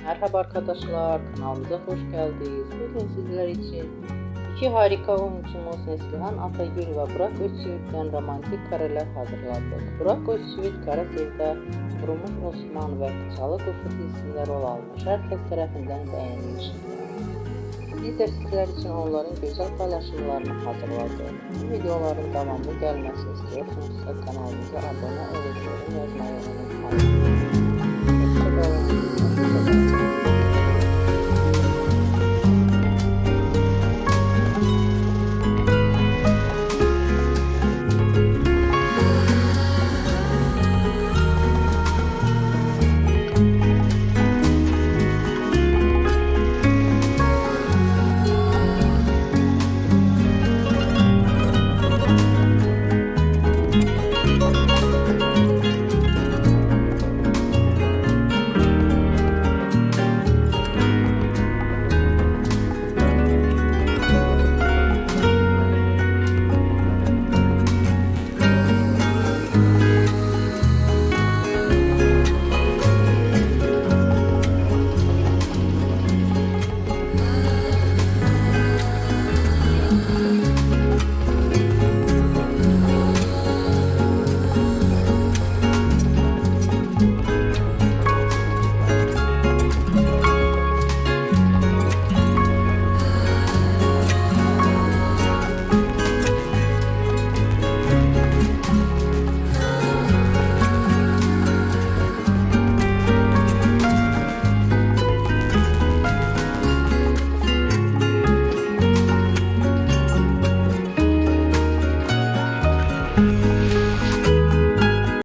Merhaba arkadaşlar, kanalımıza hoş geldiniz. Bugün sizler için iki harika oyuncumuz Neslihan Atagül ve Burak Özçivit'ten romantik kareler hazırladık. Burak Özçivit Kara Sevda, Durmuş Osman ve Çalı Kuşu dizisinde rol almış. Herkes tarafından beğenilmiştir. Biz de sizler için onların güzel paylaşımlarını hazırladık. Bu videoların devamlı gelmesini istiyorsanız kanalımıza abone olup yorum yazmayı unutmayın.